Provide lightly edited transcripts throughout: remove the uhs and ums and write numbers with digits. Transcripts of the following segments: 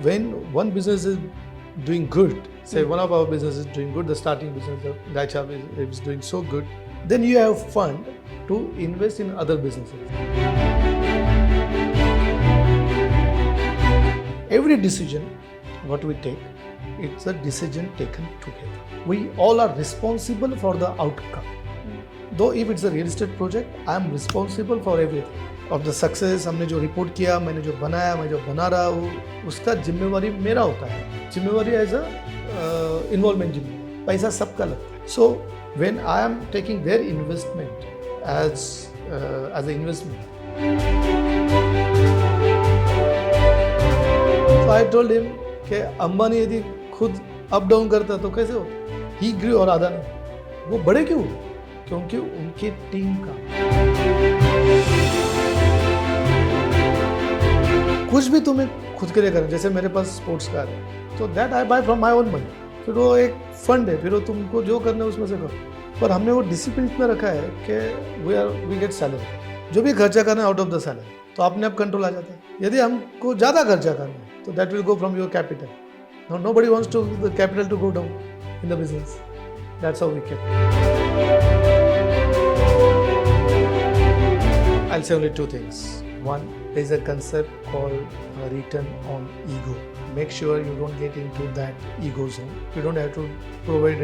when one business is doing good, say one of our businesses is doing good, the starting business of Dacha is doing so good, then you have fund to invest in other businesses. Every decision what we take, it's a decision taken together. We all are responsible for the outcome. Though if it's a real estate project, I am responsible for everything. Of the success, हमने जो report किया, मैंने जो बनाया, मैं जो बना रहा हूँ, उसका जिम्मेवारी मेरा होता है. जिम्मेवारी एज अ इन्वॉल्वमेंट जिम्मेवारी. पैसा सबका लगता है. So when I am taking their investment as an investment, so I told him कि अंबानी यदि खुद अप डाउन करता तो कैसे हो? He grew और आधा नहीं. वो बड़े क्यों? क्योंकि उनकी टीम का कुछ भी तुम्हें खुद के लिए करना. जैसे मेरे पास स्पोर्ट्स कार है, तो that I buy from my own money. फिर वो एक फंड है, फिर वो तुमको जो करना है उसमें से करो. पर हमने वो डिसिप्लिन में रखा है कि वी गेट सैलरी. जो भी खर्चा करना है आउट ऑफ द सैलरी, तो अपने आप कंट्रोल आ जाता है. यदि हमको ज़्यादा खर्चा करना है तो that will go from your capital. Nobody wants to the capital to go down in the business. That's how we kept. I'll say only two things. One, there is a concept called return on ego. Make sure you don't get into that ego zone. You don't have to provide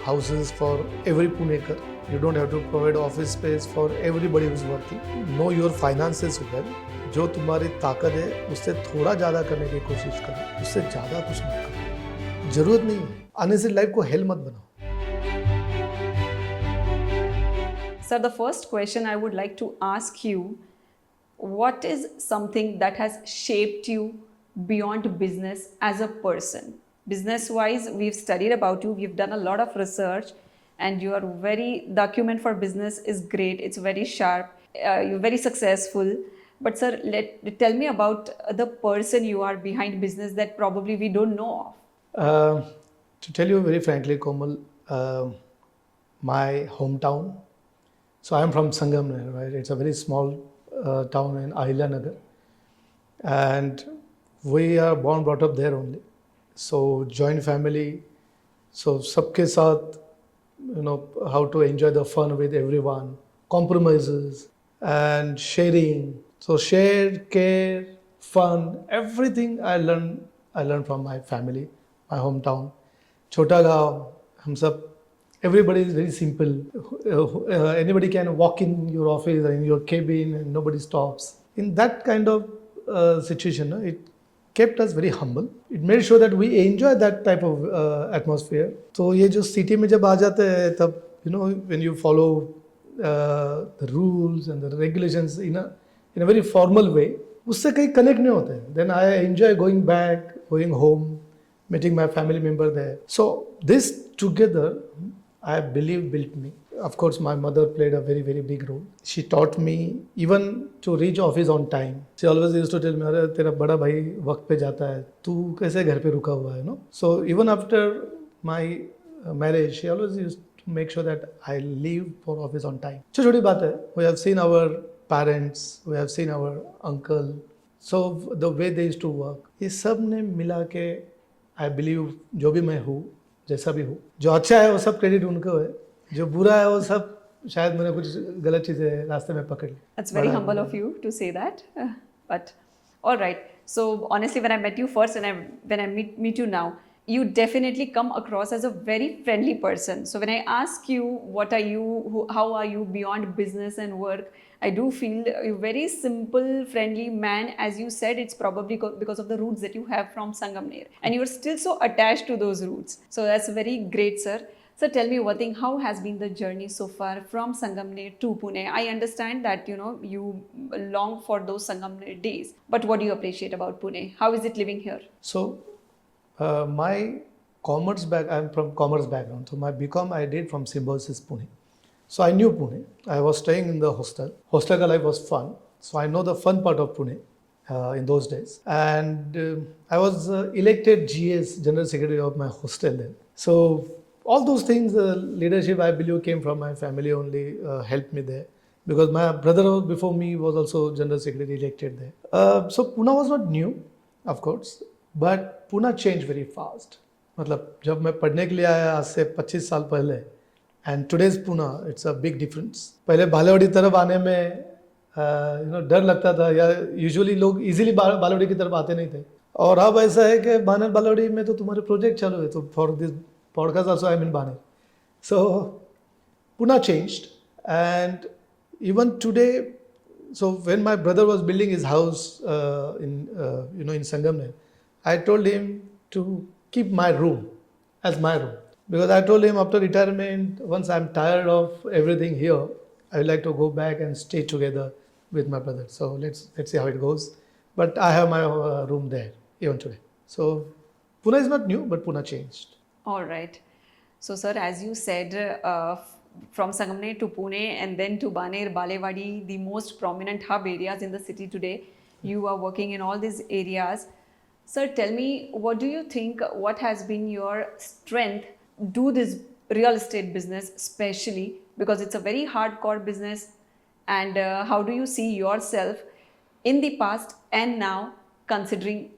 houses for every Punekar. You don't have to provide office space for everybody who's working. Know your finances well. जो तुम्हारी ताकत है उससे थोड़ा ज़्यादा करने की कोशिश करो. उससे ज़्यादा कुछ मत करो. जरूरत नहीं है. अननेसेसरी लाइफ को हेल मत बनाओ. Sir, the first question I would like to ask you, what is something that has shaped you beyond business as a person? Business-wise, we've studied about you, we've done a lot of research, and the acumen for business is great, it's very sharp, you're very successful. But sir, tell me about the person you are behind business that probably we don't know of. To tell you very frankly, Komal, my hometown, so I am from Sangamner, right? It's a very small town in Ahilanagar, and we are born, brought up there only. So joint family, so सबके साथ, how to enjoy the fun with everyone, compromises and sharing. So share, care, fun, everything I learned from my family, my hometown. छोटा गाँव, हम सब. Everybody is very simple. Anybody can walk in your office or in your cabin and nobody stops. In that kind of situation, it kept us very humble. It made sure that we enjoy that type of atmosphere. So ये जो city में जब आ जाते हैं तब, when you follow the rules and the regulations in a very formal way, उससे कहीं connect नहीं होते. Then I enjoy going back, going home, meeting my family member there. So this together, I believe, built me. Of course, my mother played a very, very big role. She taught me even to reach office on time. She always used to tell me, "अरे तेरा बड़ा भाई वक्त पे जाता है, तू कैसे घर पे रुका हुआ है?" So even after my marriage, she always used to make sure that I leave for office on time. छोटी बात है. We have seen our parents, we have seen our uncle. So the way they used to work, ये सब ने मिला के I believe जो भी मैं हूँ, जैसा भी हो, जो अच्छा है वो सब क्रेडिट उनको है, जो बुरा है वो सब शायद मैंने कुछ गलत चीजें रास्ते में पकड़ ली. That's very humble of you to say that. But all right. So honestly, when I met you first and when I meet you now, you definitely come across as a very friendly person. So when I ask you what are you, how are you beyond business and work, I do feel a very simple, friendly man. As you said, it's probably because of the roots that you have from Sangamner. And you're still so attached to those roots. So that's very great, sir. So tell me one thing, how has been the journey so far from Sangamner to Pune? I understand that, you long for those Sangamner days. But what do you appreciate about Pune? How is it living here? So my commerce I'm from commerce background. So my BCom I did from Symbiosis, Pune. So I knew Pune. I was staying in the hostel. Hostel ka life was fun. So I know the fun part of Pune in those days. And I was elected GS, General Secretary of my hostel then. So all those things, leadership I believe came from my family only, helped me there. Because my brother before me was also General Secretary elected there. So Pune was not new, of course. But Pune changed very fast. मतलब जब मैं पढ़ने के लिए आया आज से 25 साल पहले and today's Pune it's a big difference. पहले बालेवाड़ी तरफ आने में डर लगता था या यूजुअली लोग इजीली बालेवाड़ी की तरफ आते नहीं थे. और अब ऐसा है कि बालेवाड़ी में तो तुम्हारे प्रोजेक्ट चालू है, तो for this podcast also I am in बाने. So Pune changed, and even today, so when my brother was building his house in Sangamner, I told him to keep my room as my room, because I told him after retirement, once I'm tired of everything here, I would like to go back and stay together with my brother. So let's see how it goes. But I have my room there even today. So Pune is not new, but Pune changed. All right. So, sir, as you said, from Sangamner to Pune and then to Baner, Balewadi, the most prominent hub areas in the city today, you are working in all these areas. Sir, tell me, what do you think, what has been your strength do this real estate business, especially because it's a very hardcore business, and how do you see yourself in the past and now considering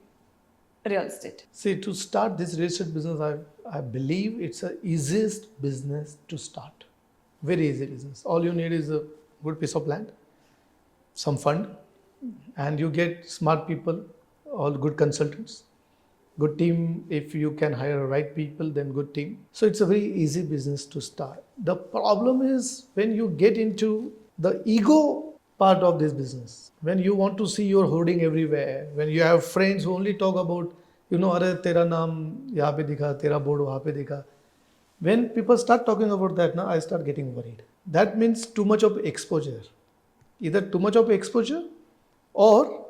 real estate? See, to start this real estate business, I believe it's the easiest business to start. Very easy business. All you need is a good piece of land, some fund, and you get smart people, all good consultants, good team. If you can hire right people, then good team. So it's a very easy business to start. The problem is when you get into the ego part of this business, when you want to see your hoarding everywhere, when you have friends who only talk about, अरे तेरा नाम यहाँ पे दिखा, तेरा board वहाँ पे दिखा. When people start talking about that, now I start getting worried. That means too much of exposure. Either too much of exposure, or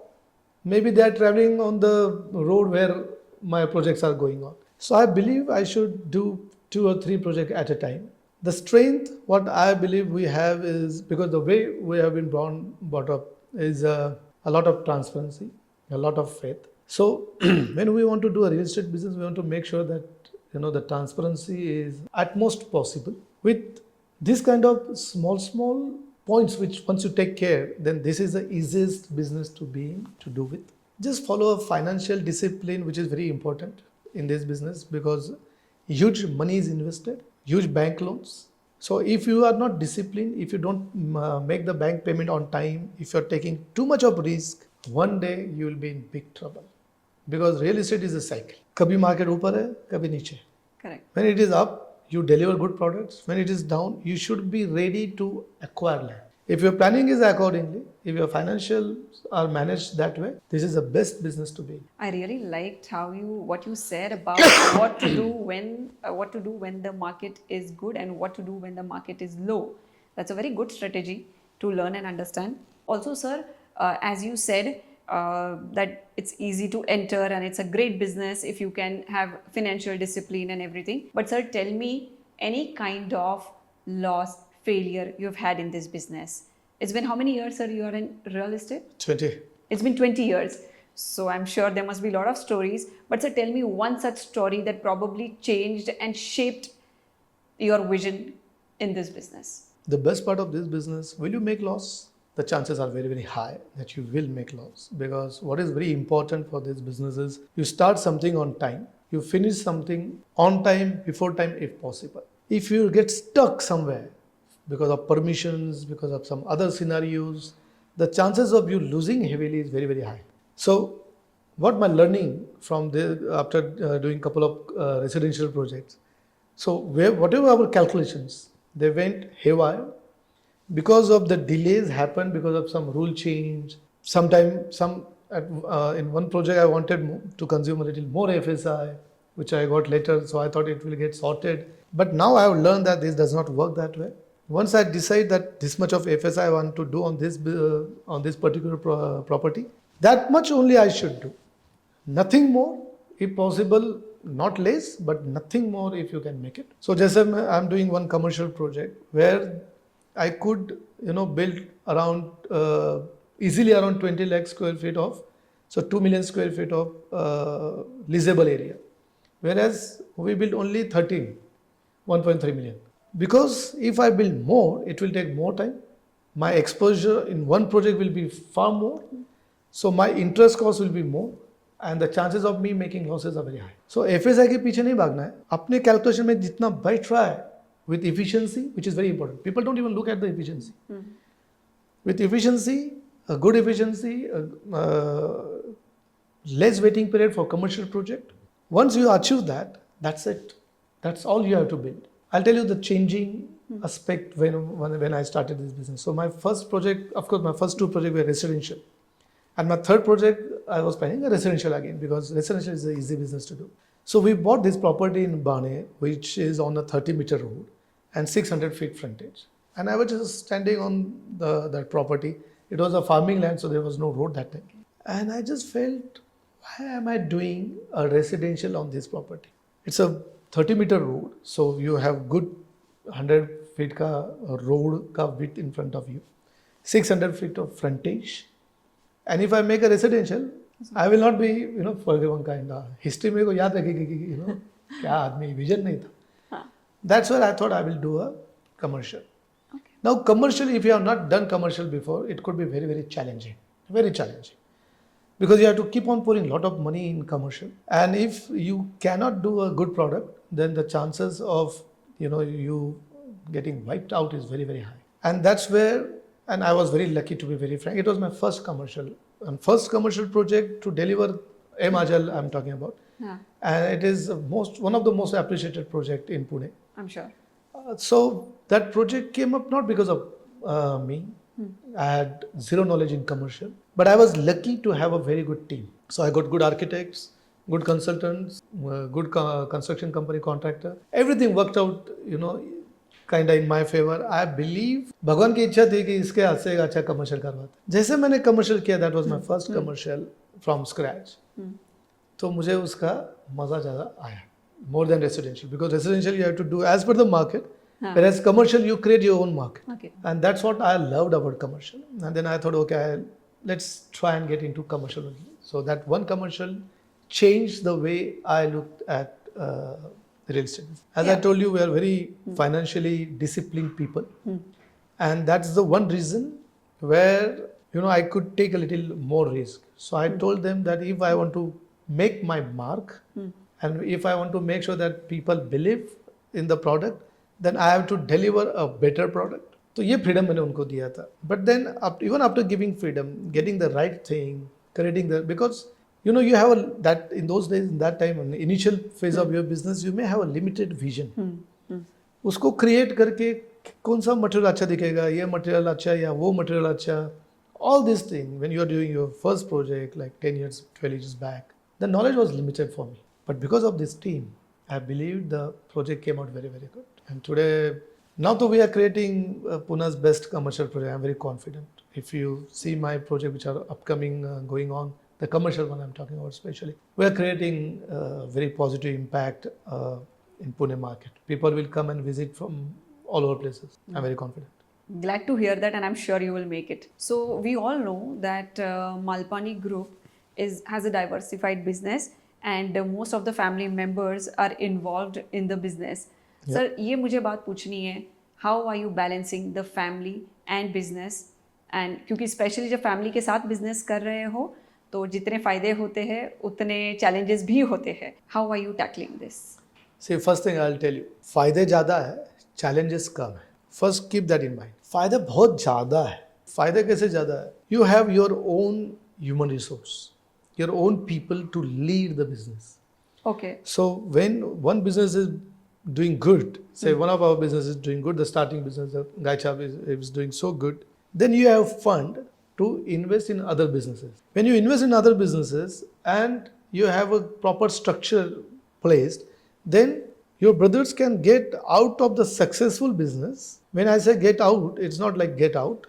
maybe they are traveling on the road where my projects are going on. So I believe I should do 2 or 3 projects at a time. The strength, what I believe we have is, because the way we have been brought up is a lot of transparency, a lot of faith. So when we want to do a real estate business, we want to make sure that the transparency is at most possible. With this kind of small points, which once you take care, then this is the easiest business to do with. Just follow a financial discipline, which is very important in this business, because huge money is invested, huge bank loans. So if you are not disciplined, if you don't make the bank payment on time, if you're taking too much of risk, one day you will be in big trouble. Because real estate is a cycle. कभी market ऊपर है, कभी नीचे. Correct. When it is up, you deliver good products. When it is down, you should be ready to acquire land. If your planning is accordingly, if your financials are managed that way, this is the best business to be. I really liked what you said about what to do when the market is good and what to do when the market is low. That's a very good strategy to learn and understand. Also, sir, as you said, that it's easy to enter and it's a great business if you can have financial discipline and everything. But sir, tell me any kind of loss, failure you've had in this business. It's been how many years, sir, you are in real estate? 20. It's been 20 years. So I'm sure there must be a lot of stories. But sir, tell me one such story that probably changed and shaped your vision in this business. The best part of this business, will you make loss? The chances are very, very high that you will make loss, because what is very important for this business is you start something on time, you finish something on time, before time if possible. If you get stuck somewhere because of permissions, because of some other scenarios, the chances of you losing heavily is very, very high. So what my learning from after doing couple of residential projects, so whatever our calculations, they went haywire. Because of the delays happened because of some rule change. Sometimes in one project I wanted to consume a little more FSI, which I got later, so I thought it will get sorted. But now I have learned that this does not work that way. Once I decide that this much of FSI I want to do on this particular property, that much only I should do. Nothing more, if possible, not less, but nothing more if you can make it. So just I'm doing one commercial project where I could, build around easily around 20 lakh square feet of, so 2 million square feet of leasable area, whereas we built only 1.3 million. Because if I build more, it will take more time. My exposure in one project will be far more, so my interest cost will be more. and the chances of me making losses are very high. So FSI के पीछे नहीं भागना है, अपने calculation में जितना बैठ रहा है with efficiency, which is very important. People don't even look at the efficiency. With efficiency, a good efficiency, less waiting period for commercial project. Once you achieve that, that's it. That's all you have to build. I'll tell you the changing aspect when I started this business. So my first project, of course, my first two projects were residential. And my third project, I was planning a residential again because residential is an easy business to do. So we bought this property in Pune, which is on a 30-meter road and 600 feet frontage. And I was just standing on that property. It was a farming land, so there was no road that time. And I just felt, why am I doing a residential on this property? It's a 30-meter road, so you have good 100 feet ka road ka width in front of you, 600 feet of frontage. And if I make a residential, I will not be, forgiven kind of. History में को याद रखेगी कि, क्या आदमी vision नहीं था. That's where I thought I will do a commercial. Okay. Now commercial, if you have not done commercial before, it could be very, very challenging. Very challenging. Because you have to keep on pouring a lot of money in commercial. And if you cannot do a good product, then the chances of, you getting wiped out is very, very high. And that's where, and I was very lucky to be very frank, it was my first commercial. And first commercial project to deliver Ajal I'm talking about. Yeah. And it is one of the most appreciated project in Pune. I'm sure. So that project came up not because of me. I had zero knowledge in commercial, but I was lucky to have a very good team. So I got good architects, good consultants, good construction company contractor. Everything worked out, kind of in my favor. I believe भगवान की इच्छा थी कि इसके हाथ से एक अच्छा कमर्शियल करवाते. जैसे मैंने कमर्शियल किया, that was my first commercial from scratch. तो मुझे उसका मजा ज़्यादा आया, more than residential, because residential you have to do as per the market. Whereas commercial, you create your own market. Okay. And that's what I loved about commercial. And then I thought, okay, let's try and get into commercial only. So that one commercial changed the way I looked at real estate. As I told you, we are very financially disciplined people. And that's the one reason where, I could take a little more risk. So I told them that if I want to make my mark and if I want to make sure that people believe in the product, then I have to deliver a better product. So ये freedom मैंने उनको दिया था. But then even after giving freedom, getting the right thing, creating because you have that in those days, in that time, in the initial phase of your business, you may have a limited vision. उसको create करके कौन सा material अच्छा दिखेगा, ये material अच्छा या वो material अच्छा, all these things when you are doing your first project like 10 years, 12 years back, the knowledge was limited for me. But because of this team, I believe the project came out very, very good. And today, now that we are creating Pune's best commercial project, I'm very confident. If you see my project which are upcoming, going on, the commercial one I'm talking about especially, we are creating very positive impact in Pune market. People will come and visit from all over places. I'm very confident. Glad to hear that, and I'm sure you will make it. So we all know that Malpani Group has a diversified business, and most of the family members are involved in the business. Sir, ये मुझे बात पूछनी है, how are you balancing the family and business? And क्योंकि specially जब family के साथ business कर रहे हो तो जितने फायदे होते हैं उतने challenges भी होते हैं. How are you tackling this? See, first thing I'll tell you, फायदे ज़्यादा है, challenges कम है. First keep that in mind. फायदे बहुत ज़्यादा है. फायदे कैसे ज़्यादा है? You have your own human resource, your own people to lead the business. Okay. So when one business is doing good, say one of our businesses is doing good, the starting business, the Gaichab is doing so good, then you have fund to invest in other businesses. When you invest in other businesses and you have a proper structure placed, then your brothers can get out of the successful business. When I say get out, it's not like get out.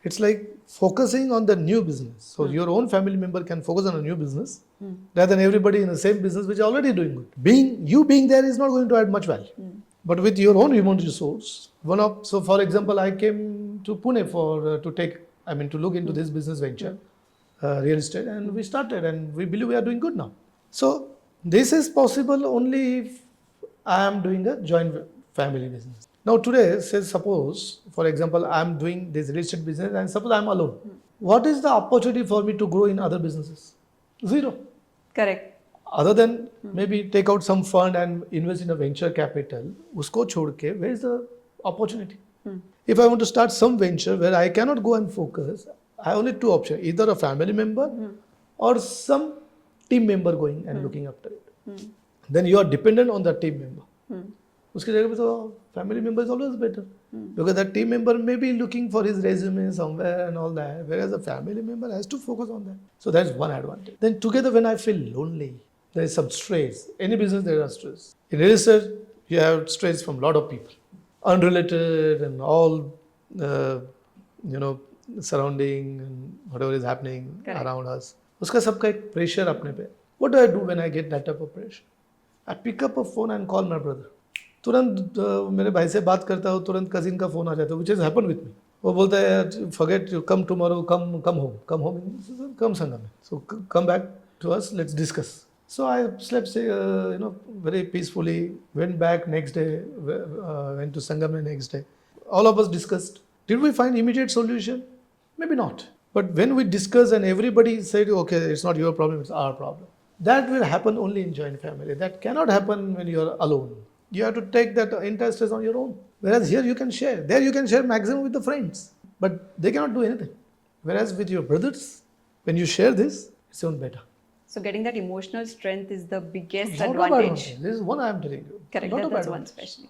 It's like focusing on the new business. So your own family member can focus on a new business rather than everybody in the same business which is already doing good. Being there is not going to add much value. But with your own human resource, so for example, I came to Pune to look into this business venture, real estate, and we started, and we believe we are doing good now. So this is possible only if I am doing a joint family business. Now today, suppose, for example, I am doing this real estate business and suppose I am alone. What is the opportunity for me to grow in other businesses? Zero. Correct. Other than maybe take out some fund and invest in a venture capital, उसको छोड़ के where is the opportunity? If I want to start some venture where I cannot go and focus, I have only two options: either a family member or some team member going and looking after it. Then you are dependent on that team member. उसकी जगह पे तो family member is always better because that team member may be looking for his resume somewhere and all that, whereas a family member has to focus on that. So that's one advantage. Then together, when I feel lonely, there is some stress. Any business there are stress. In real estate, you have stress from a lot of people, unrelated and all, surrounding and whatever is happening around us. उसका सबका एक pressure अपने पे. What do I do when I get that type of pressure? I pick up a phone and call my brother. तुरंत मेरे भाई से बात करता हूँ, तुरंत कजिन का फोन आ जाता है, which has happened with me. वो बोलता है forget, come tomorrow, come home, come Sangamner. So come back to us, let's discuss. So I slept, very peacefully. Went back next day, went to Sangamner next day. All of us discussed. Did we find immediate solution? Maybe not. But when we discuss and everybody said, okay, it's not your problem, it's our problem. That will happen only in joint family. That cannot happen when you are alone. You have to take that entire stress on your own. Whereas here you can share. There you can share maximum with the friends. But they cannot do anything. Whereas with your brothers, when you share this, it's even better. So getting that emotional strength is the biggest Lot of advantage. This is one I am telling you. Correct, Lot of that's one advantage. especially.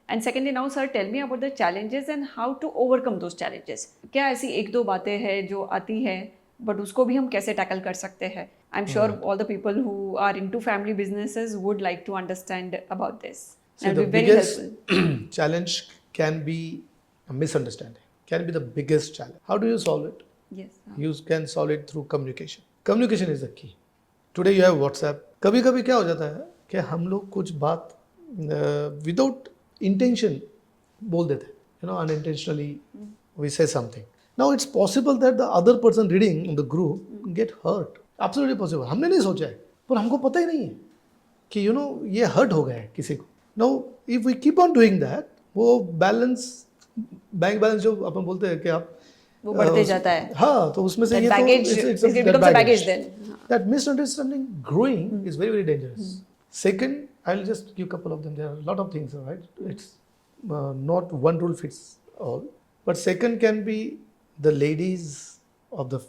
And secondly, now sir, tell me about the challenges and how to overcome those challenges. क्या ऐसी एक दो बातें हैं जो आती हैं but उसको भी हम कैसे टैकल कर सकते हैं? I'm sure all the people who are into family businesses would like to understand about this. See, It'll the be very biggest helpful. challenge can be a misunderstanding. Can be the biggest challenge. How do you solve it? Yes. You can solve it through communication. Communication is the key. Today you have WhatsApp. कभी कभी क्या हो जाता है कि हम लोग कुछ बात without intention बोल देते हैं. Unintentionally we say something. Now it's possible that the other person reading in the group get hurt. Absolutely possible. हमने नहीं सोचा है, पर हमको पता ही नहीं है कि ये hurt हो गया है किसी को. Now if we keep on doing that, वो बैंक बैलेंस जो अपन बोलते हैं कि आप वो बढ़ते जाता है. हाँ, तो उसमें से That ये baggage, तो it becomes a baggage then. That misunderstanding growing is very, very dangerous. Second, I'll just give a couple of them. There are a lot of things, right? It's not one rule fits all. But second can be the ladies of the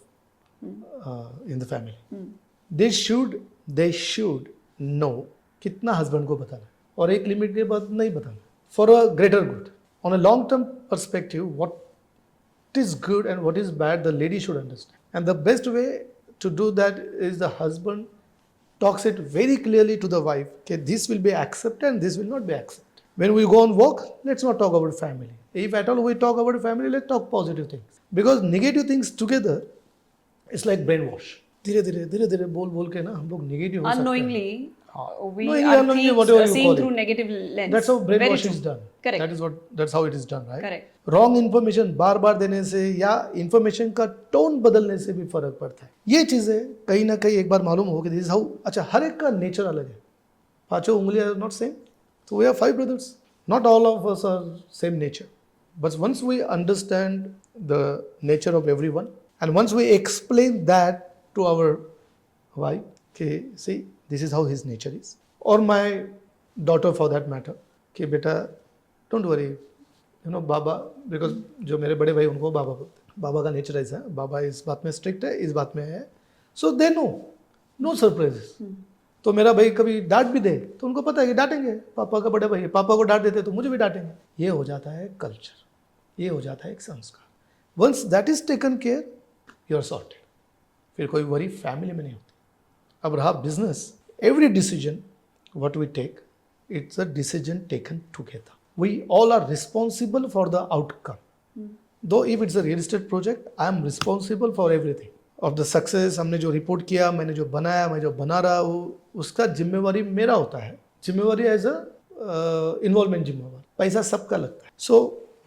in the family. They should know कितना husband को बताना और एक limit के बाद नहीं बताना. For a greater good. On a long-term perspective, what is good and what is bad, the lady should understand. And the best way to do that is the husband talks it very clearly to the wife. Okay, this will be accepted and this will not be accepted. When we go on walk, let's not talk about family. If at all we talk about family, let's talk positive things. Because negative things together, it's like brainwash. धीरे धीरे बोल के ना हम लोग negative हो सकते हैं. Unknowingly, we unknowingly, are whatever you seeing call through it. negative lens. That's how Very brainwash true. is done. Correct. That's how it is done, right? Correct. Wrong information बार बार देने से या इन्फॉर्मेशन का tone बदलने से भी फर्क पड़ता है. ये चीज़ें कहीं ना कहीं एक बार मालूम हो कि दिस हाउ. अच्छा, हर एक का नेचर अलग है. पांचों उंगलियां नॉट सेम. तो we are 5 brothers. Not all of us are same nature. But once we understand the nature of everyone and once we explain that to our wife, okay, see, this is how his nature is. Or my daughter for that matter, कि बेटा don't worry, Baba, because जो मेरे बड़े भाई उनको बाबा बोलते हैं. बाबा का नेचर ऐसा है, बाबा इस बात में स्ट्रिक्ट है, इस बात में है. सो दे नो सरप्राइजेस. तो मेरा भाई कभी डांट भी दे तो उनको पता है कि डांटेंगे, पापा का बड़े भाई, पापा को डांट देते तो मुझे भी डांटेंगे. ये हो जाता है कल्चर, ये हो जाता है एक संस्कार. Once that is taken care, you are sorted. फिर कोई वरी फैमिली में नहीं होती. अब रहा business, every decision what we take, it's a decision taken together. We all are responsible for the outcome. Though if it's a real estate project, I am responsible for everything. Of the success, हमने जो report किया, मैंने जो बनाया, मैं जो बना रहा हूँ, उसका जिम्मेवारी मेरा होता है. जिम्मेवारी एज अ इन्वॉल्वमेंट जिम्मेवारी. पैसा सबका लगता है. So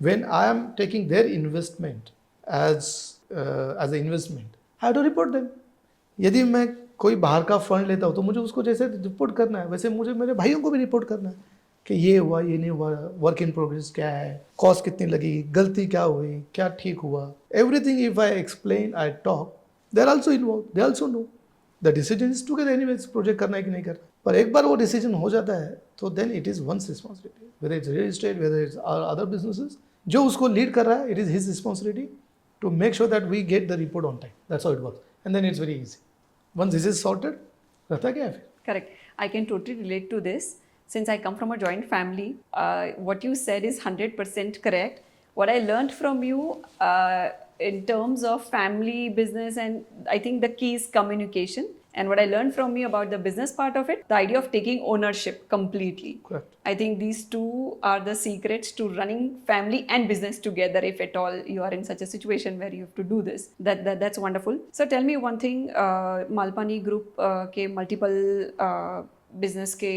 when I am taking their investment as an investment, I have to report them. यदि मैं कोई बाहर का फंड लेता हूँ तो मुझे उसको जैसे रिपोर्ट करना है, वैसे मुझे मेरे भाइयों को भी रिपोर्ट करना है कि ये हुआ, ये नहीं हुआ, वर्क इन प्रोग्रेस क्या है, कॉस्ट कितनी लगी, गलती क्या हुई, क्या ठीक हुआ. Everything if I explain, I talk, they are also involve, they also know. The decision is together anyways, project करना है कि नहीं करना. पर एक बार वो डिसीजन हो जाता है तो then it is once responsibility, whether it's real estate, whether it's other businesses, जो उसको लीड कर रहा है, it is his responsibility to make sure that we get the report on time. That's how it works and then it's very easy. Once this is sorted, रहता क्या है फिर. Correct. I can totally relate to this. Since I come from a joint family, what you said is 100% correct. What I learned from you in terms of family, business, and I think the key is communication. And what I learned from you about the business part of it, the idea of taking ownership completely. Correct. I think these two are the secrets to running family and business together, if at all you are in such a situation where you have to do this. That's wonderful. So tell me one thing, Malpani Group के multiple business के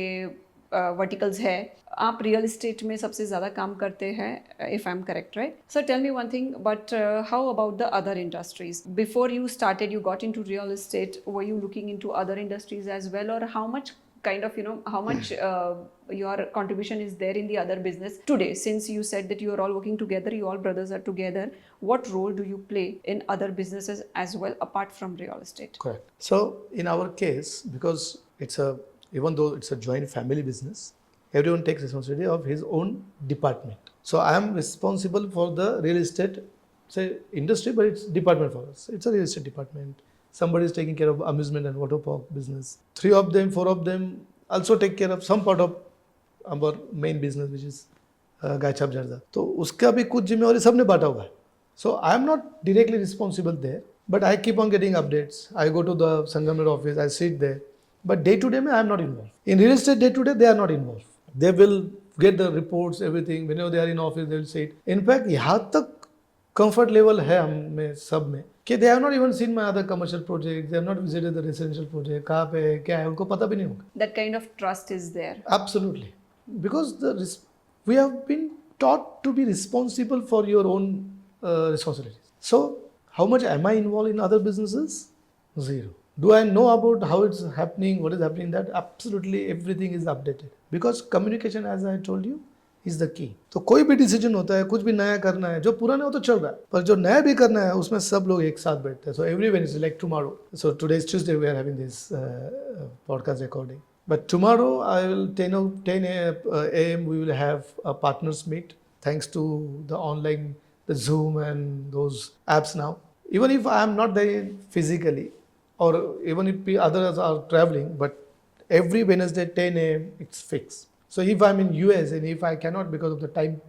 verticals है, आप real estate में सबसे ज़्यादा काम करते हैं, if I am correct, right? So tell me one thing, but how about the other industries? Before you started, you got into real estate, were you looking into other industries as well, और how much kind of, how much your contribution is there in the other business today? Since you said that you are all working together, you all brothers are together, what role do you play in other businesses as well apart from real estate? Correct. So in our case, because even though it's a joint family business, everyone takes responsibility of his own department. So I am responsible for the real estate, say, industry, but it's department for us. It's a real estate department. Somebody is taking care of amusement and water park business. 3 of them, 4 of them also take care of some part of our main business, which is Gaichhap जर्दा. तो उसका भी कुछ जिम्मेवारी सबने बांटा हुआ है. So I am not directly responsible there, but I keep on getting updates. I go to the Sangamner office, I sit there. But day to day, I am not involved. In real estate, day to day, they are not involved. They will get the reports, everything. Whenever they are in office, they will say it. In fact, यहाँ तक comfort level है हम में सब में कि they have not even seen my other commercial projects. They have not visited the residential project. कहाँ पे है, क्या है, उनको पता भी नहीं होगा. That kind of trust is there. Absolutely, because we have been taught to be responsible for your own responsibilities. So, how much am I involved in other businesses? Zero. Do I know about how it's happening, what is happening? That absolutely everything is updated. Because communication, as I told you, is the key. तो कोई भी decision होता है, कुछ भी नया करना है, जो पुराना हो तो चल रहा है, पर जो नया भी करना है उसमें सब लोग एक साथ बैठते हैं. So every Wednesday, like tomorrow. So today is Tuesday, we are having this podcast recording. But tomorrow, I will 10 a.m. we will have a partners meet. Thanks to the online, the Zoom and those apps now. Even if I am not there physically, or even if others are traveling, but every Wednesday 10 a.m. it's fixed. So if I'm in US and if I cannot, because of the time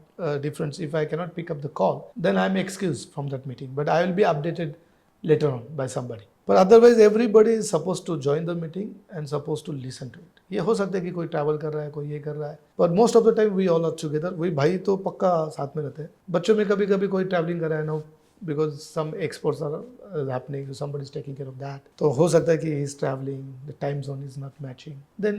difference, if I cannot pick up the call, then I'm excused from that meeting. But I will be updated later on by somebody. But otherwise everybody is supposed to join the meeting and supposed to listen to it. ये हो सकता है कि कोई travel कर रहा है, कोई ये कर रहा है, but most of the time we all are together. वही भाई तो पक्का साथ में रहते हैं. बच्चों में कभी कभी कोई ट्रैवलिंग कर रहा है ना, because some exports are happening, so somebody is taking care of that. तो हो सकता है कि he is traveling, the time zone is not matching, then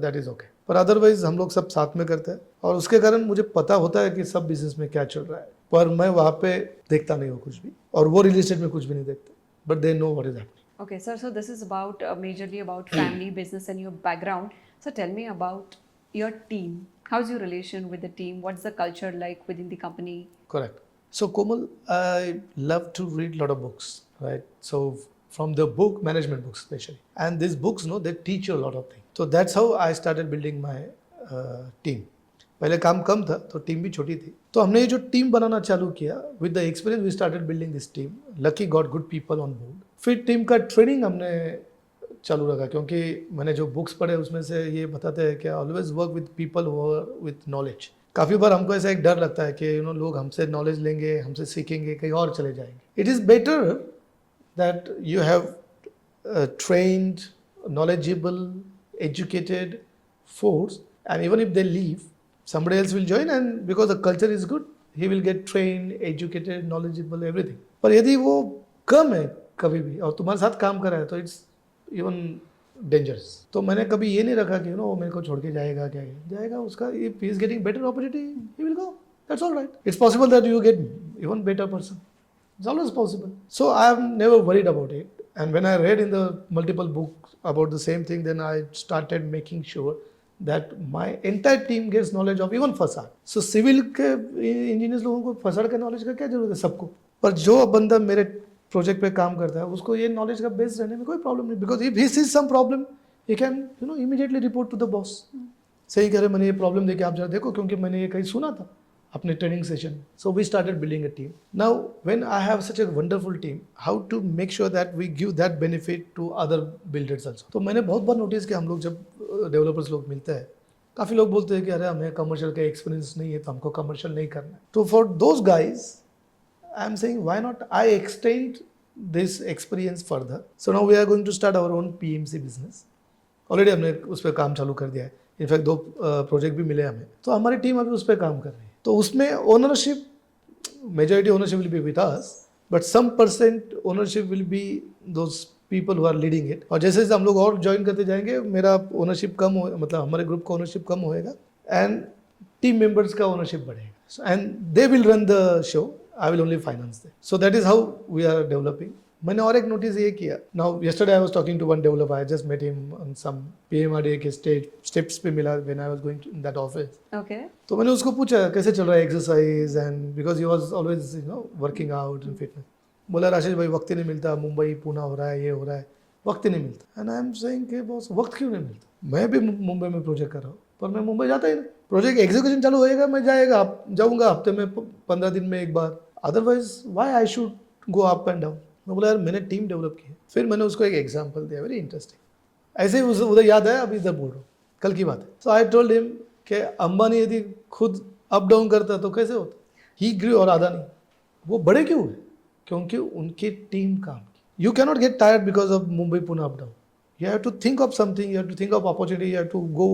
that is okay. पर otherwise हम लोग सब साथ में करते हैं और उसके कारण मुझे पता होता है कि सब बिजनेस में क्या चल रहा है, पर मैं वहाँ पे देखता नहीं हूँ कुछ भी, और वो रियल एस्टेट में कुछ भी नहीं देखते, but they know what is happening. Okay, sir. So this is about majorly about family, business, and your background. So tell me about your team. How's your relation with the team? What's the culture like within the company? Correct. So Komal, I love to read a lot of books, right? So from the book, management books especially, and these books, they teach you a lot of things. So that's how I started building my team. पहले काम कम था तो team भी छोटी थी, तो हमने ये जो टीम बनाना चालू किया, with the experience we started building this team. Lucky got good people on board. फिर टीम का ट्रेनिंग हमने चालू रखा, क्योंकि मैंने जो बुक्स पढ़े उसमें से ये बताते हैं कि always work with people who are with knowledge. काफ़ी बार हमको ऐसा एक डर लगता है कि लोग हमसे नॉलेज लेंगे, हमसे सीखेंगे, कहीं और चले जाएंगे. It is better that you have trained, knowledgeable, educated force, and even if they leave, somebody else will join, and because the culture is good, he will get trained, educated, knowledgeable, everything. पर यदि वो कम है कभी भी और तुम्हारे साथ काम कर रहा है तो इट्स इवन डेंजरस. तो मैंने कभी ये नहीं रखा कि वो मेरे को छोड़ के जाएगा, क्या जाएगा उसका. If he is getting better opportunity he will go, that's all right. It's possible that you get even better person. It's always possible. So I have never worried about it. And when I read in the multiple books about the same thing, then I started making sure that my entire team gets knowledge of even facade. So civil के engineers लोगों को facade का knowledge का क्या जरूरत है, सबको. पर जो बंदा मेरे प्रोजेक्ट पे काम करता है, उसको ये नॉलेज का बेस रहने में कोई प्रॉब्लम नहीं, because if he sees some problem he can immediately report to the boss, सही कह रहे मैंने ये प्रॉब्लम देखी, आप जरा देखो, क्योंकि मैंने ये कहीं सुना था अपने ट्रेनिंग सेशन में. So we started building a team. Now when I have such a wonderful team, how to make sure that we give that benefit to other builders also. तो मैंने बहुत बार नोटिस किया, हम लोग जब डेवलपर्स लोग मिलते हैं, काफ़ी लोग बोलते हैं कि अरे हमें कमर्शियल का एक्सपीरियंस नहीं है तो हमको कमर्शियल नहीं करना है. तो for those guys I am saying why not I extend this experience further. So now we are going to start our own PMC business. Already हमने उस पर काम चालू कर दिया है, इनफैक्ट 2 प्रोजेक्ट भी मिले हमें. तो हमारी टीम अभी उस पर काम कर रही है. तो उसमें ownership, majority ownership will be with us, but some percent ownership will be those people who are leading it. और जैसे जैसे हम लोग और ज्वाइन करते जाएंगे, मेरा ओनरशिप कम हो, मतलब हमारे ग्रुप का ओनरशिप कम होएगा एंड टीम मेंबर्स का ओनरशिप बढ़ेगा, and they will run the show, I will only finance them. So that is how we are developing. मैंने और एक नोटिस ये किया, now yesterday I was talking to one developer, I just met him on some PMRDA के steps पे मिला when I was going in that office. Okay. तो मैंने उसको पूछा कैसे चल रहा है exercise, and because he was always working out and fitness. बोला राजेश भाई वक्त ही नहीं मिलता, मुंबई पुणे हो रहा है, ये हो रहा है, वक्त ही नहीं मिलता. एंड आई एम सेइंग कि बॉस वक्त क्यों नहीं मिलता, मैं भी मुंबई में प्रोजेक्ट कर रहा हूँ, पर मैं मुंबई जाता ही नहीं. प्रोजेक्ट एग्जीक्यूशन चालू होएगा, मैं जाऊँगा हफ्ते में 15 दिन में एक बार, otherwise why I should go up and down. मैं बोला यार मैंने टीम डेवलप की है. फिर मैंने उसको एक एग्जांपल दिया, वेरी इंटरेस्टिंग. ऐसे ही उधर याद है, अभी इधर बोल रहा हूँ, कल की बात है. सो आई टोल्ड हिम कि अंबानी यदि खुद अप डाउन करता तो कैसे होता, ही ग्रू और अदानी, वो बड़े क्यों हुए, क्योंकि उनकी टीम काम की. You cannot get tired because of Mumbai Pune up down. You have to think of something, you have to think of opportunity, you have to go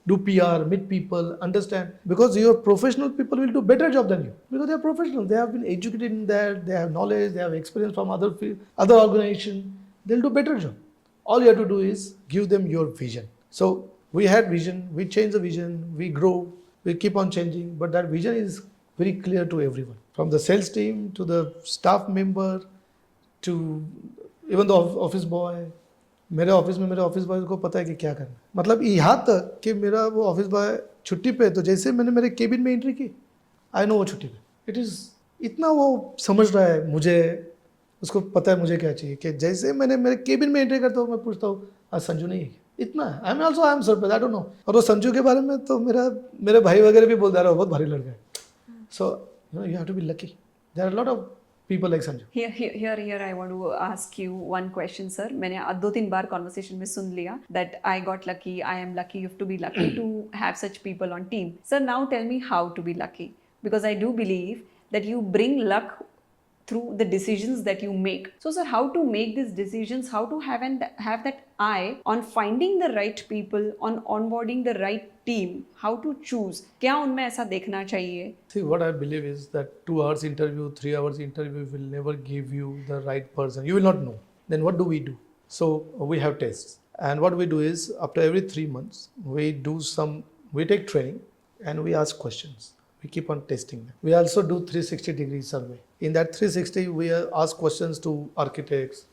do PR, meet people, understand, because your professional people will do better job than you, because they are professional, they have been educated in that, they have knowledge, they have experience from other field, other organization, they'll do better job. All you have to do is give them your vision. So we had vision, we change the vision, we grow, we keep on changing, but that vision is very clear to everyone, from the sales team to the staff member to even the office boy. मेरे office में मेरे office boy को पता है कि क्या करना है. मतलब यहाँ तक कि मेरा वो ऑफिस बॉय छुट्टी पे, तो जैसे मैंने मेरे केबिन में एंट्री की, आई नो वो छुट्टी पे. इट इज़ इतना वो समझ रहा है मुझे, उसको पता है मुझे क्या चाहिए, कि जैसे मैंने मेरे केबिन में एंट्री करता हूँ मैं पूछता हूँ आज संजू नहीं है, इतना है. I am surprised, I don't no. और वो संजू के बारे में तो मेरे भाई वगैरह भी बोल रहा है बहुत भारी लड़का है. So you have to be lucky, there are lot of people like Sanju. Here, I want to ask you one question, sir. मैंने 2-3 बार conversation में सुन लिया that I got lucky, I am lucky, you have to be lucky to have such people on team. Sir, now tell me how to be lucky, because I do believe that you bring luck through the decisions that you make. So, sir, how to make these decisions? How to have that eye on finding the right people, on onboarding the right team? How to choose? क्या उनमें ऐसा देखना चाहिए? See, what I believe is that 2 hours interview, 3 hours interview will never give you the right person. You will not know. Then what do we do? So we have tests, and what we do is after every 3 months we take training and we ask questions. We keep on testing them. We also do 360-degree survey. In that 360, we ask questions to architects,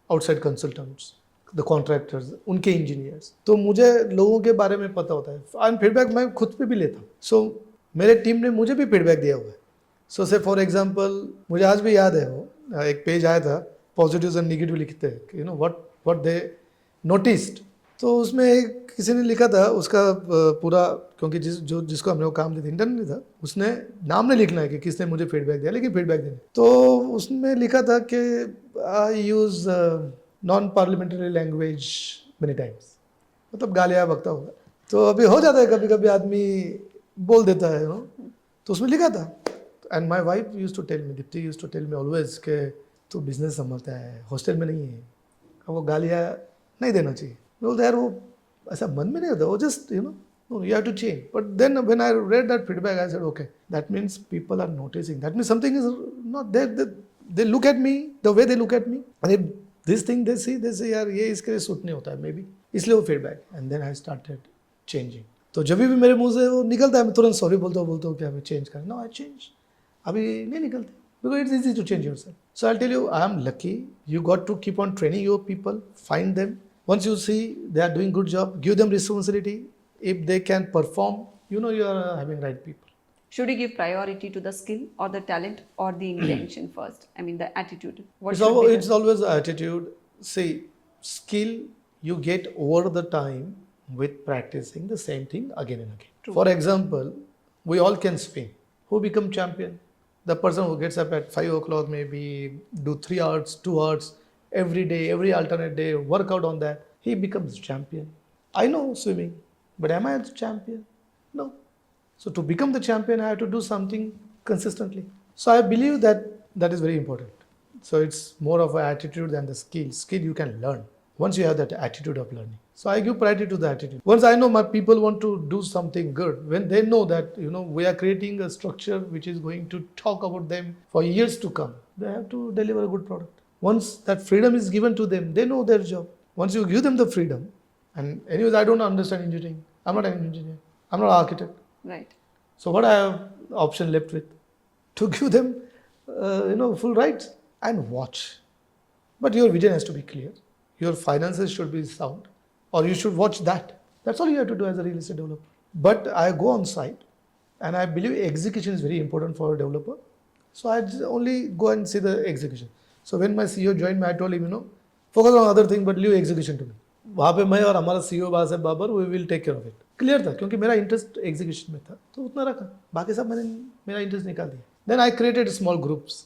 outside consultants, the contractors, उनके engineers. तो मुझे लोगों के बारे में पता होता है, and feedback मैं खुद पे भी लेता हूँ. So मेरे टीम ने मुझे भी फीडबैक दिया हुआ है. So say for example, मुझे आज भी याद है, वो एक पेज आया था, पॉजिटिव एंड निगेटिव लिखते हैं, what they noticed. तो उसमें किसी ने लिखा था उसका पूरा, क्योंकि जिसको हमने वो काम दिया था, इंटर्न नहीं था, उसने नाम नहीं लिखना है कि किसने मुझे फीडबैक दिया, लेकिन फीडबैक देने. तो उसमें लिखा था कि I use non parliamentary language many times, मतलब गालियाँ बकता होगा. तो अभी हो जाता है कभी कभी आदमी बोल देता है, तो उसमें लिखा था. And my wife used to tell me, Deepti used to tell me always के तू बिजनेस संभालता है, हॉस्टल में नहीं है, वो गालियाँ नहीं देना चाहिए. बोलते यार वो ऐसा मन में नहीं होता, वो just you have to change. But then when I read that feedback I said okay, that means people are noticing, that means something is not there. They look at me the way they look at me, and if this thing they see यार ये इसके लिए suit नहीं होता है may be, इसलिए वो feedback. And then I started changing. तो जब भी मेरे मुंह से वो निकलता है मैं तुरंत सॉरी बोलता हूँ कि अभी चेंज करना. नो आई चेंज, अभी नहीं निकलते, because it's easy to change yourself. So I'll tell you, I am lucky. You got to keep on training your people, find them. Once you see they are doing good job, give them responsibility. If they can perform, you are having right people. Should you give priority to the skill or the talent or the intention first? I mean, the attitude. What It's, should be it's always attitude. See, skill you get over the time with practicing the same thing again and again. True. For example, we all can swim. Who become champion? The person who gets up at 5 o'clock, maybe do 3 hours, 2 hours every day, every alternate day, work out on that. He becomes champion. I know swimming, but am I a champion? No. So to become the champion, I have to do something consistently. So I believe that that is very important. So it's more of an attitude than the skill. Skill you can learn once you have that attitude of learning. So I give priority to the attitude. Once I know my people want to do something good, when they know that we are creating a structure which is going to talk about them for years to come, they have to deliver a good product. Once that freedom is given to them, they know their job. Once you give them the freedom, and anyways, I don't understand engineering. I'm not an engineer. I'm not an architect. Right. So what I have option left with? To give them, full rights and watch. But your vision has to be clear. Your finances should be sound, or you should watch that. That's all you have to do as a real estate developer. But I go on site, and I believe execution is very important for a developer. So I just only go and see the execution. So when my CEO joined me, I told him, focus on other thing, but leave execution to me. वहाँ पे मैं और हमारा CEO boss है Babar, we will take care of it. Clear था, क्योंकि मेरा interest execution में था, तो उतना रखा. बाकी सब मैंने मेरा इंटरेस्ट निकाल दिया. Then I created small groups.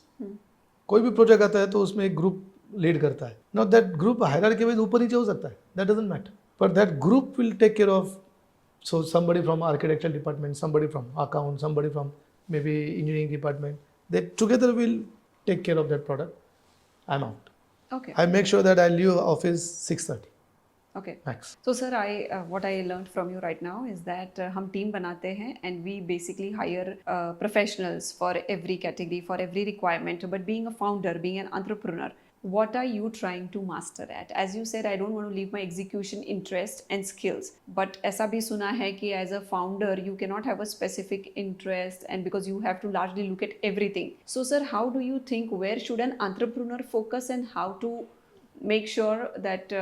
कोई भी प्रोजेक्ट आता है तो उसमें एक ग्रुप लीड करता है. नॉट दैट ग्रुप हायरार्की के बाद ऊपर नीचे हो सकता है, that doesn't matter, but that group will take care of. So somebody from architectural department, somebody from account, somebody from maybe engineering department, they together will take care of that product. I'm out. Okay. I make sure that I leave office 6:30. Okay. Max. So sir, what I learned from you right now is that हम team बनाते हैं and we basically hire professionals for every category, for every requirement. But being a founder, being an entrepreneur, what are you trying to master at? As you said, I don't want to leave my execution interest and skills. But ऐसा भी सुना है कि as a founder, you cannot have a specific interest, and because you have to largely look at everything. So sir, how do you think, where should an entrepreneur focus and how to make sure that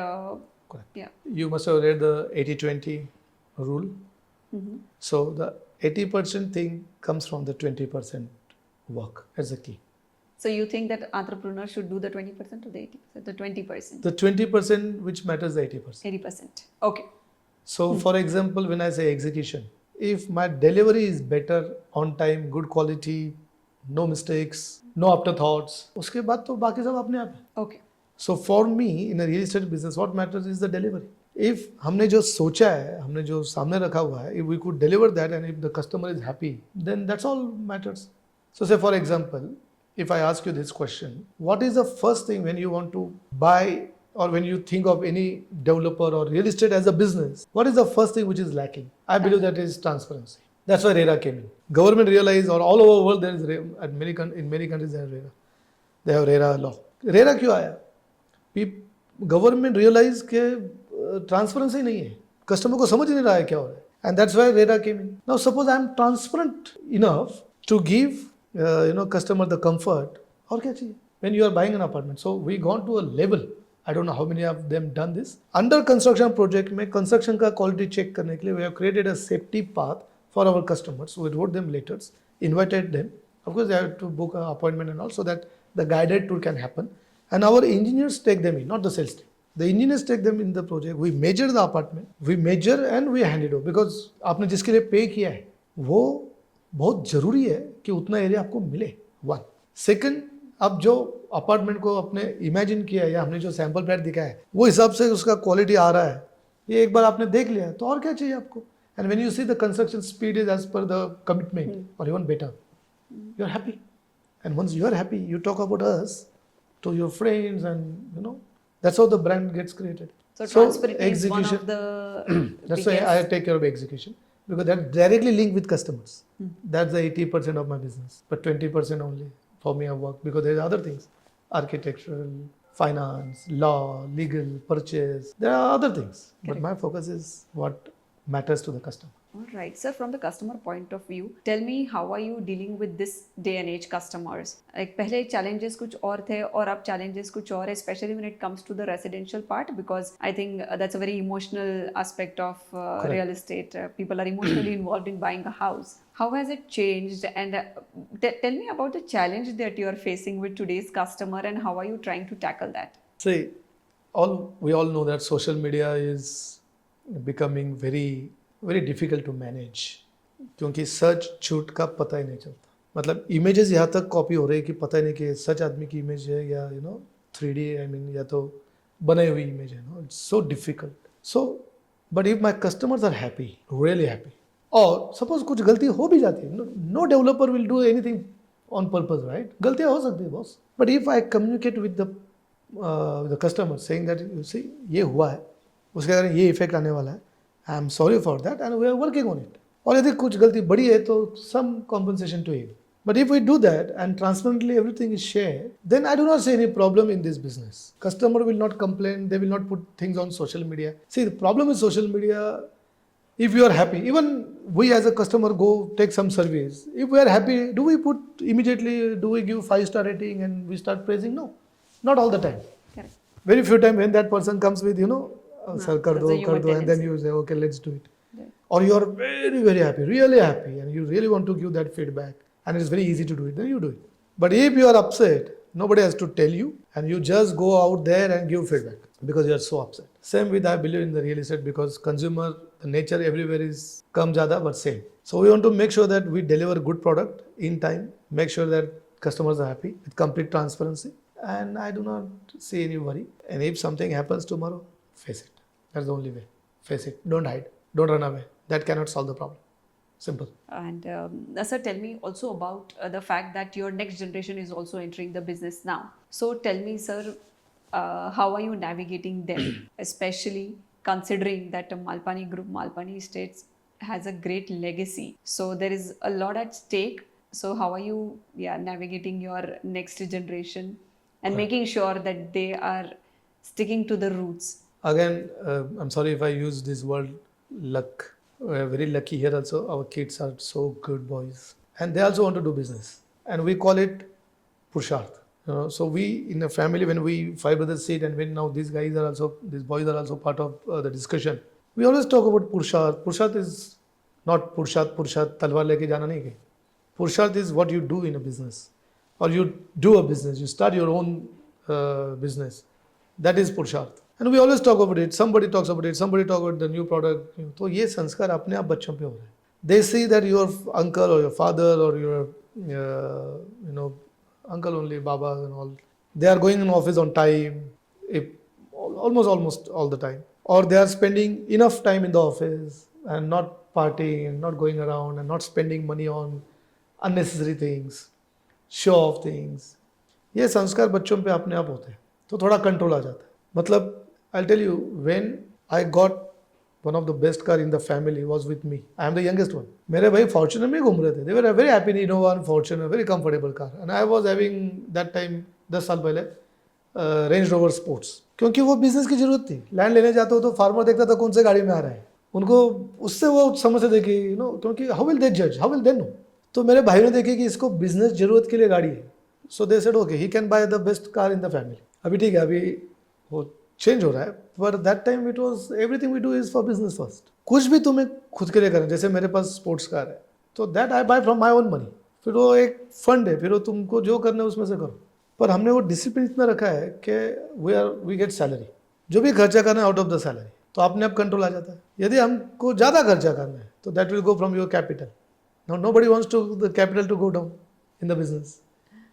Correct. Yeah. You must have read the 80-20 rule. Mm-hmm. So the 80% thing comes from the 20% work as a key. So you think that entrepreneur should do the 20% or the 80%? The 20%? The 20% which matters the 80%. 80%. Okay. So for example, when I say execution, if my delivery is better, on time, good quality, no mistakes, no afterthoughts, उसके बाद तो बाकी सब अपने आप है. Okay. So for me in a real estate business, what matters is the delivery. If हमने जो सोचा है, हमने जो सामने रखा हुआ है, if we could deliver that and if the customer is happy, then that's all matters. So say for example, if I ask you this question, what is the first thing when you want to buy or when you think of any developer or real estate as a business, what is the first thing which is lacking? I believe that is transparency. That's why RERA came in. Government realized, or all over the world there is in many countries there is RERA. They have RERA law. RERA क्यों आया? Government realise के transparency नहीं है, customer को समझ नहीं रहा है क्या हो रहा है, and that's why RERA came in. Now suppose I am transparent enough to give customer the comfort, और क्या चाहिए when you are buying an apartment. So we gone to a level, I don't know how many of them done this. Under construction project में construction का quality check करने के लिए we have created a safety path for our customers. We wrote them letters, invited them, of course they have to book a appointment and all, so that the guided tour can happen. And our engineers take them in, not the sales team. The engineers take them in the project. We measure the apartment, we measure and we hand it over. Because आपने जिसके लिए पे किया है वो बहुत जरूरी है कि उतना एरिया आपको मिले. वन. सेकंड, अब जो अपार्टमेंट को आपने इमेजिन किया है या हमने जो सैंपल फ्लैट दिखाया है वो हिसाब से उसका क्वालिटी आ रहा है, ये एक बार आपने देख लिया तो और क्या चाहिए आपको. And when you see the construction speed is as per the commitment or even better, you are happy. And once you are happy, you talk about us to your friends, and that's how the brand gets created. So transparency is one of the that's why I take care of execution, because that's directly linked with customers. That's the 80% of my business, but 20% only for me I work, because there are other things, architectural, finance, law, legal, purchase, there are other things. Correct. But my focus is what matters to the customer. All right, sir, from the customer point of view, tell me how are you dealing with this day and age customers? Like पहले challenges कुछ और थे और अब challenges कुछ और है, especially when it comes to the residential part, because I think that's a very emotional aspect of Correct. real estate. People are emotionally involved in buying a house. How has it changed? And tell me about the challenge that you are facing with today's customer and how are you trying to tackle that? See, we all know that social media is becoming very difficult to manage, क्योंकि सच झूठ का पता ही नहीं चलता. मतलब images यहाँ तक copy हो रही है कि पता ही नहीं कि सच आदमी की इमेज है या 3D, आई मीन, या तो बनाई हुई इमेज है. It's so difficult. So but if my customers are happy, really happy, और सपोज कुछ गलती हो भी जाती है, no developer will do anything on purpose, right? गलतियाँ हो सकती है boss, but if I communicate with the customer saying that you see ये हुआ है, उसके कारण ये इफेक्ट आने वाला है, I am sorry for that and we are working on it. और यदि कुछ गलती बड़ी है तो some compensation to him. But if we do that and transparently everything is shared, then I do not see any problem in this business. Customer will not complain, they will not put things on social media. See, the problem with social media, if you are happy, even we as a customer go take some service, if we are happy, do we put immediately, do we give 5-star rating and we start praising? No, not all the time. Correct. Very few time when that person comes with, sir, kar That's a do, human and then tendency. you say, okay, let's do it. Right. Or you are very happy, really happy, and you really want to give that feedback, and it's very easy to do it, then you do it. But if you are upset, nobody has to tell you, and you just go out there and give feedback because you are so upset. Same with, I believe, in the real estate, because consumer, the nature everywhere is kam jada but same. So we want to make sure that we deliver good product in time, make sure that customers are happy with complete transparency, and I do not see any worry. And if something happens tomorrow, face it. That's the only way. Face it. Don't hide. Don't run away. That cannot solve the problem. Simple. And sir, tell me also about the fact that your next generation is also entering the business now. So tell me, sir, how are you navigating them, especially considering that the Malpani Group, Malpani Estates, has a great legacy. So there is a lot at stake. So how are you, navigating your next generation and making sure that they are sticking to the roots? Again, I'm sorry if I use this word luck. We're very lucky here also. Our kids are so good boys. And they also want to do business. And we call it Purusharth. So we, in a family, when we 5 brothers sit and when now these boys are also part of the discussion, we always talk about Purusharth. Purusharth is not Purusharth, talwar leke jana nahi hai. Purusharth is what you do in a business. Or you do a business. You start your own business. That is Purusharth. And we always talk about it. Somebody talks about it. Somebody talks about the new product. तो ये संस्कार अपने आप बच्चों पे हो रहा है. They see that your uncle or your father or your uncle only, Baba and all, they are going in office on time, almost all the time, or they are spending enough time in the office and not partying and not going around and not spending money on unnecessary things, show off things. ये संस्कार बच्चों पे अपने आप होते हैं, तो थोड़ा कंट्रोल आ जाता है. मतलब I'll tell you, when I got one of the best car in the family was with me. I am the youngest one. मेरे भाई Fortuner में घूम रहे थे. They were very happy in Innova and Fortuner, very comfortable car. And I was having that time 10 साल पहले Range Rover Sports. क्योंकि वो बिजनेस की जरूरत थी. लैंड लेने जाते हो तो फार्मर देखता था कौन से गाड़ी में आ रहा है. उनको उससे वो समझते थे कि क्योंकि how will they judge? How will they know? तो मेरे भाई ने देखे कि इसको बिजनेस जरूरत के लिए गाड़ी है. So they said okay, he can buy the best car in the family. अभी ठीक है, अभी वो चेंज हो रहा है, पर that time it was everything we do is for business first. कुछ भी तुम्हें खुद के लिए करना, जैसे मेरे पास स्पोर्ट्स कार है तो that I buy from my own money. फिर वो एक फंड है, फिर वो तुमको जो करना है उसमें से करो. पर हमने वो डिसिप्लिन इतना रखा है कि वी गेट सैलरी. जो भी खर्चा करना है आउट ऑफ द सैलरी, तो अपने आप कंट्रोल आ जाता है. यदि हमको ज़्यादा खर्चा करना है तो that will go from your capital. Nobody wants to the capital to go down in the business.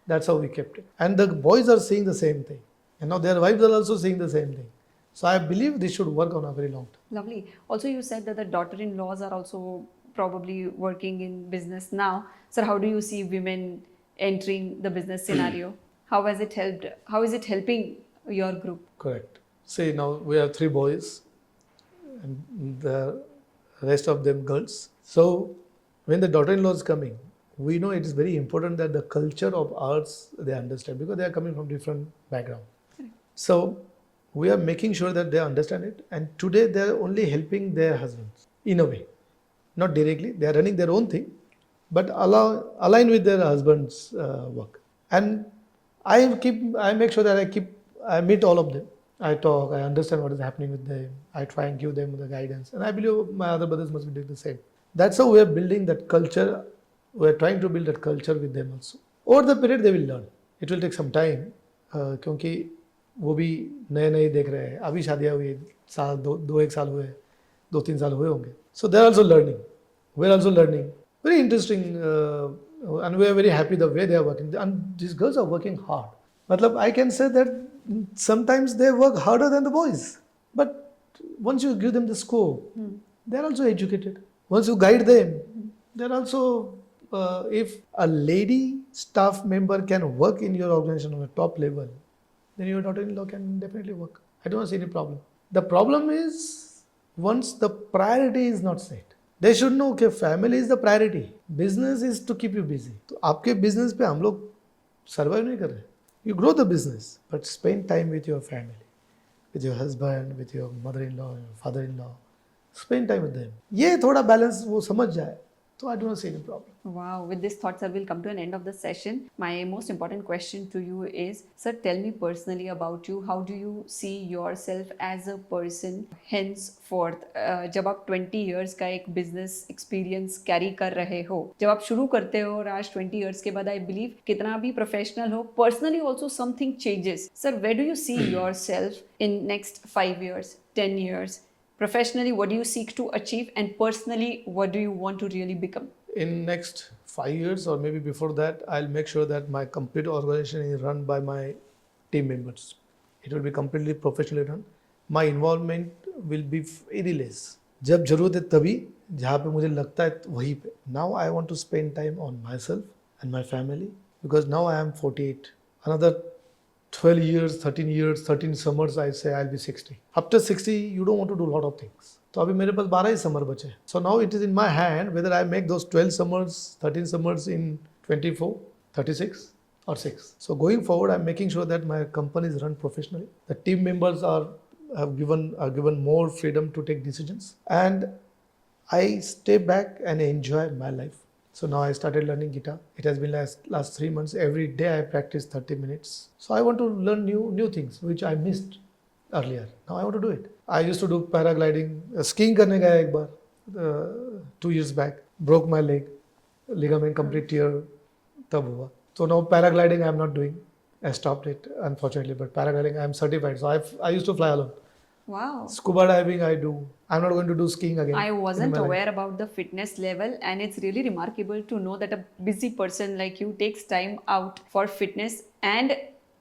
That's how we kept it. And the boys are seeing the same thing. And now their wives are also saying the same thing. So I believe this should work on a very long term. Lovely. Also, you said that the daughter-in-laws are also probably working in business now. Sir, how do you see women entering the business scenario? How has it helped? How is it helping your group? Correct. See, now we have 3 boys and the rest of them girls. So when the daughter-in-law is coming, we know it is very important that the culture of ours they understand, because they are coming from different background. So we are making sure that they understand it, and today they are only helping their husbands in a way. not directly, they are running their own thing, but align with their husband's work. And I make sure that I meet all of them. I talk, I understand what is happening with them. I try and give them the guidance. And I believe my other brothers must be doing the same. That's how we are building that culture. We are trying to build that culture with them also. Over the period, they will learn. It will take some time. क्योंकि वो भी नए नए देख रहे हैं. अभी शादियाँ हुई, साल दो एक साल हुए, 2-3 साल हुए होंगे. So they are also learning. We are also learning. Very interesting, and we are very happy the way they are working. And these girls are working hard. Matlab, I can say that sometimes they work harder than the boys. But once you give them the scope, they are also educated. Once you guide them, they are also, if a lady staff member can work in your organization on a top level, then your daughter-in-law can definitely work. I don't see any problem. The problem is once the priority is not set. They should know कि family is the priority. Business is to keep you busy. तो आपके business पे हम लोग survive नहीं कर रहे. You grow the business, but spend time with your family, with your husband, with your mother-in-law, your father-in-law. Spend time with them. ये थोड़ा balance वो समझ जाए, तो I don't see any problem. Wow, with this thought, sir, we'll come to an end of the session. My most important question to you is, sir, tell me personally about you. How do you see yourself as a person henceforth? जब आप 20 years का एक business experience carry कर रहे हो, जब आप शुरू करते हो और आज 20 years के बाद I believe कितना भी professional हो, personally also something changes. Sir, where do you see yourself in next 5 years, 10 years? Professionally, what do you seek to achieve, and personally, what do you want to really become? In next 5 years or maybe before that, I'll make sure that my complete organization is run by my team members. It will be completely professionally run. My involvement will be very less. जब जरूरत है तभी, जहाँ पे मुझे लगता है वहीं पे. Now I want to spend time on myself and my family because now I am 48. Another 12 years, 13 years, 13 summers, I say I'll be 60. After 60, you don't want to do a lot of things. तो अभी मेरे पास 12 ही summer बचे. So now it is in my hand whether I make those 12 summers, 13 summers in 24, 36 or 6. So going forward, I'm making sure that my company is run professionally. The team members are given more freedom to take decisions, and I stay back and enjoy my life. So now I started learning guitar. It has been last 3 months. Every day I practice 30 minutes. So I want to learn new things which I missed earlier. Now I want to do it. I used to do paragliding, skiing करने गया एक बार 2 years back. Broke my leg, ligament complete tear तब हुआ. So now paragliding I am not doing. I stopped it unfortunately. But paragliding I am certified. So I used to fly alone. Wow. Scuba diving I do. I'm not going to do skiing again. I wasn't aware about the fitness level, and it's really remarkable to know that a busy person like you takes time out for fitness and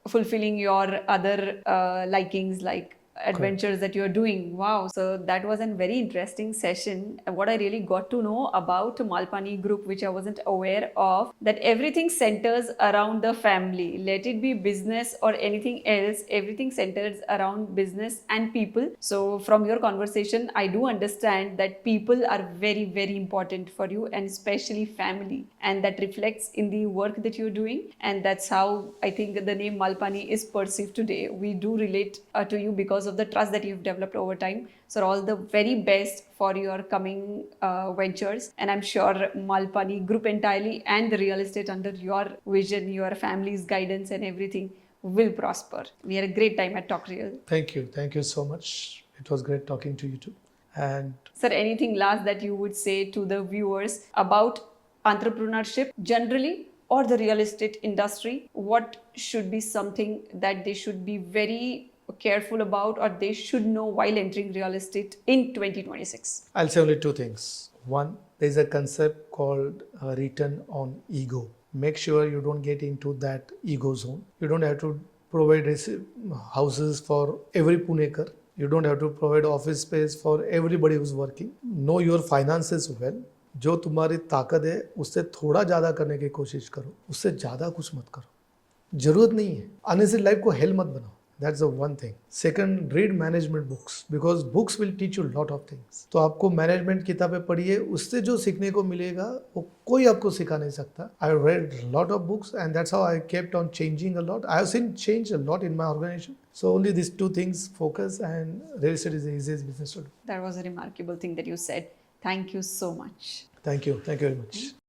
fulfilling your other likings like adventures that you're doing. Wow. So that was a very interesting session. What I really got to know about Malpani Group, which I wasn't aware of, that everything centers around the family. Let it be business or anything else, everything centers around business and people. So from your conversation, I do understand that people are very, very important for you, and especially family. And that reflects in the work that you're doing. And that's how I think the name Malpani is perceived today. We do relate to you because of the trust that you've developed over time. So all the very best for your coming ventures, and I'm sure Malpani Group entirely and the real estate under your vision, your family's guidance and everything will prosper. We had a great time at TalkReal. Thank you so much. It was great talking to you too. And sir, anything last that you would say to the viewers about entrepreneurship generally or the real estate industry? What should be something that they should be very careful about, or they should know while entering real estate in 2026? I'll say only two things. One, there's a concept called return on ego. Make sure you don't get into that ego zone. You don't have to provide houses for every Punekar. You don't have to provide office space for everybody who's working. Know your finances well. जो तुम्हारी ताकत है उससे थोड़ा ज़्यादा करने की कोशिश करो, उससे ज़्यादा कुछ मत करो. जरूरत नहीं है. अननेसेसरी लाइफ को हेल मत बनाओ. That's the one thing. Second, read management books because books will teach you a lot of things. तो आपको management किताबें पढ़िए, उससे जो सीखने को मिलेगा वो कोई आपको सिखा नहीं सकता. I read a lot of books and that's how I kept on changing a lot. I have seen change a lot in my organization. So only these two things, focus, and real estate is the easiest business to do. That was a remarkable thing that you said. Thank you so much. Thank you. Thank you very much.